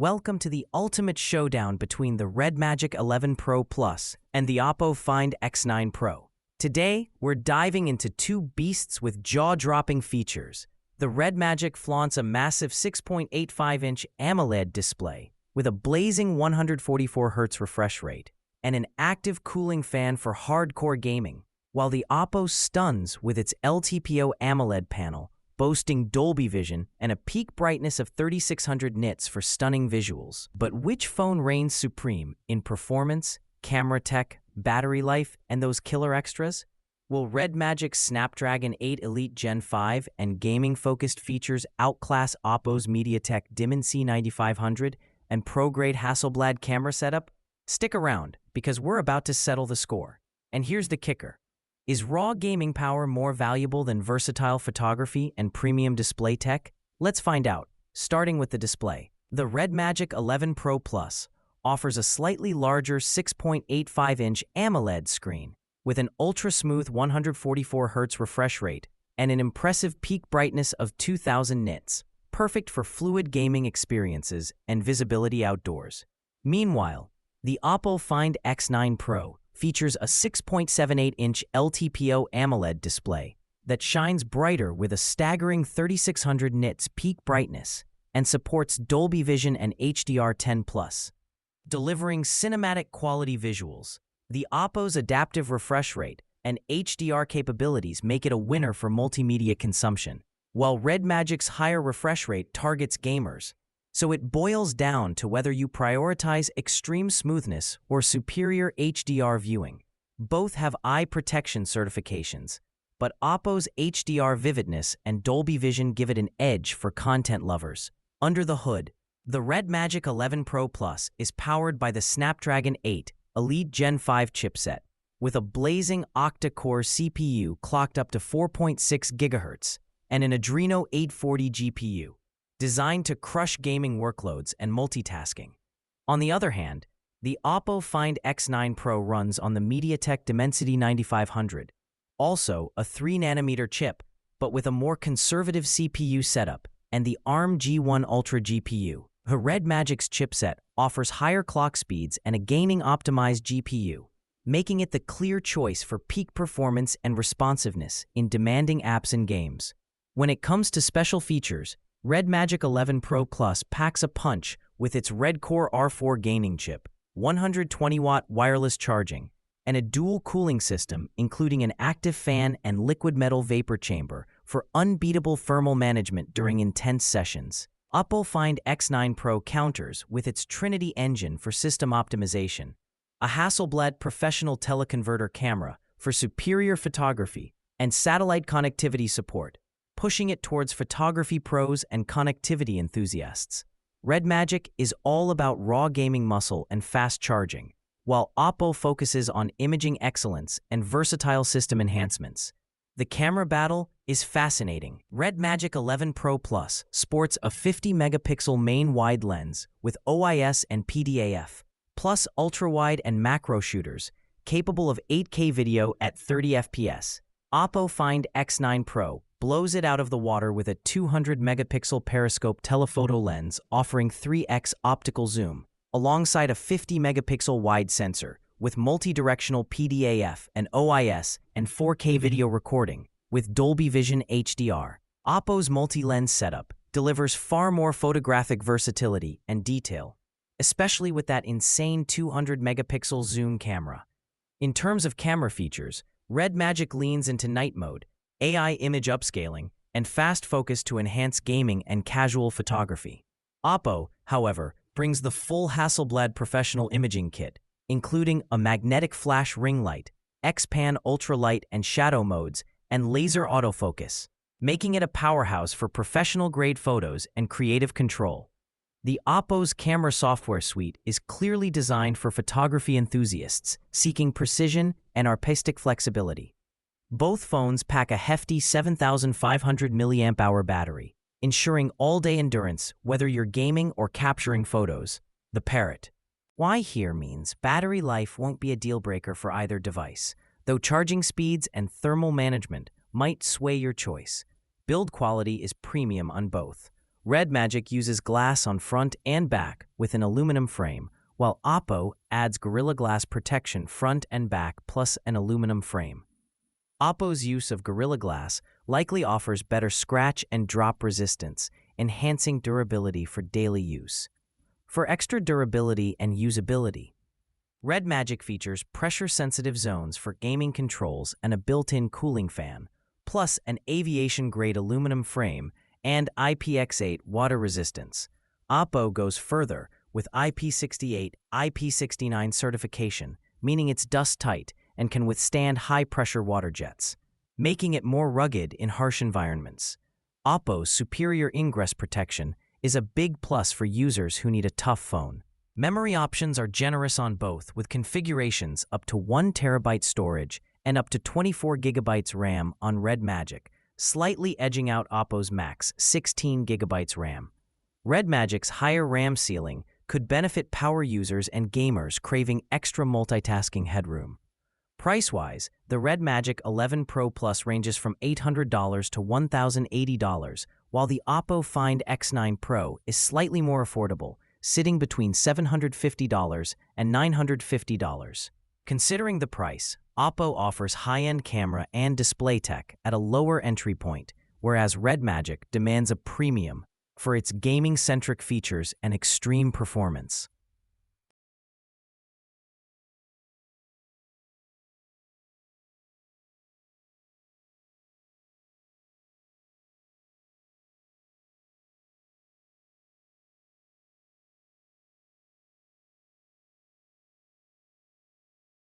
Welcome to the ultimate showdown between the RedMagic 11 Pro Plus and the Oppo Find X9 Pro. Today, we're diving into two beasts with jaw-dropping features. The RedMagic flaunts a massive 6.85-inch AMOLED display with a blazing 144Hz refresh rate and an active cooling fan for hardcore gaming, while the Oppo stuns with its LTPO AMOLED panel, boasting Dolby Vision and a peak brightness of 3600 nits for stunning visuals. But which phone reigns supreme in performance, camera tech, battery life, and those killer extras? Will RedMagic's Snapdragon 8 Elite Gen 5 and gaming-focused features outclass Oppo's Mediatek Dimensity 9500 and pro-grade Hasselblad camera setup? Stick around, because we're about to settle the score. And here's the kicker. Is raw gaming power more valuable than versatile photography and premium display tech? Let's find out, starting with the display. The RedMagic 11 Pro Plus offers a slightly larger 6.85-inch AMOLED screen with an ultra-smooth 144Hz refresh rate and an impressive peak brightness of 2000 nits, perfect for fluid gaming experiences and visibility outdoors. Meanwhile, the Oppo Find X9 Pro features a 6.78-inch LTPO AMOLED display that shines brighter with a staggering 3600 nits peak brightness and supports Dolby Vision and HDR10+. Delivering cinematic quality visuals, the Oppo's adaptive refresh rate and HDR capabilities make it a winner for multimedia consumption, while RedMagic's higher refresh rate targets gamers. So it boils down to whether you prioritize extreme smoothness or superior HDR viewing. Both have eye protection certifications, but Oppo's HDR vividness and Dolby Vision give it an edge for content lovers. Under the hood, the RedMagic 11 Pro Plus is powered by the Snapdragon 8 Elite Gen 5 chipset, with a blazing octa-core CPU clocked up to 4.6 GHz and an Adreno 840 GPU, designed to crush gaming workloads and multitasking. On the other hand, the Oppo Find X9 Pro runs on the MediaTek Dimensity 9500, also a 3nm chip, but with a more conservative CPU setup and the ARM G1 Ultra GPU. The RedMagic's chipset offers higher clock speeds and a gaming-optimized GPU, making it the clear choice for peak performance and responsiveness in demanding apps and games. When it comes to special features, RedMagic 11 Pro Plus packs a punch with its RedCore R4 gaming chip, 120-watt wireless charging, and a dual cooling system including an active fan and liquid metal vapor chamber for unbeatable thermal management during intense sessions. Oppo Find X9 Pro counters with its Trinity engine for system optimization, a Hasselblad professional teleconverter camera for superior photography, and satellite connectivity support, pushing it towards photography pros and connectivity enthusiasts. RedMagic is all about raw gaming muscle and fast charging, while Oppo focuses on imaging excellence and versatile system enhancements. The camera battle is fascinating. RedMagic 11 Pro Plus sports a 50-megapixel main wide lens with OIS and PDAF, plus ultra-wide and macro shooters capable of 8K video at 30 FPS. Oppo Find X9 Pro blows it out of the water with a 200-megapixel periscope telephoto lens offering 3x optical zoom, alongside a 50-megapixel wide sensor with multi-directional PDAF and OIS and 4K video recording with Dolby Vision HDR. Oppo's multi-lens setup delivers far more photographic versatility and detail, especially with that insane 200-megapixel zoom camera. In terms of camera features, RedMagic leans into night mode, AI image upscaling, and fast focus to enhance gaming and casual photography. Oppo, however, brings the full Hasselblad professional imaging kit, including a magnetic flash ring light, X-Pan ultralight and shadow modes, and laser autofocus, making it a powerhouse for professional-grade photos and creative control. The Oppo's camera software suite is clearly designed for photography enthusiasts seeking precision and artistic flexibility. Both phones pack a hefty 7,500 mAh battery, ensuring all-day endurance whether you're gaming or capturing photos. The Parrot. Why here means battery life won't be a deal-breaker for either device, though charging speeds and thermal management might sway your choice. Build quality is premium on both. RedMagic uses glass on front and back with an aluminum frame, while Oppo adds Gorilla Glass protection front and back plus an aluminum frame. Oppo's use of Gorilla Glass likely offers better scratch and drop resistance, enhancing durability for daily use. For extra durability and usability, RedMagic features pressure-sensitive zones for gaming controls and a built-in cooling fan, plus an aviation-grade aluminum frame and IPX8 water resistance. Oppo goes further with IP68, IP69 certification, meaning it's dust-tight and can withstand high-pressure water jets, making it more rugged in harsh environments. Oppo's superior ingress protection is a big plus for users who need a tough phone. Memory options are generous on both, with configurations up to 1 TB storage and up to 24 GB RAM on RedMagic, slightly edging out Oppo's max 16 GB RAM. RedMagic's higher RAM ceiling could benefit power users and gamers craving extra multitasking headroom. Price-wise, the RedMagic 11 Pro Plus ranges from $800 to $1,080, while the Oppo Find X9 Pro is slightly more affordable, sitting between $750 and $950. Considering the price, Oppo offers high-end camera and display tech at a lower entry point, whereas RedMagic demands a premium for its gaming-centric features and extreme performance.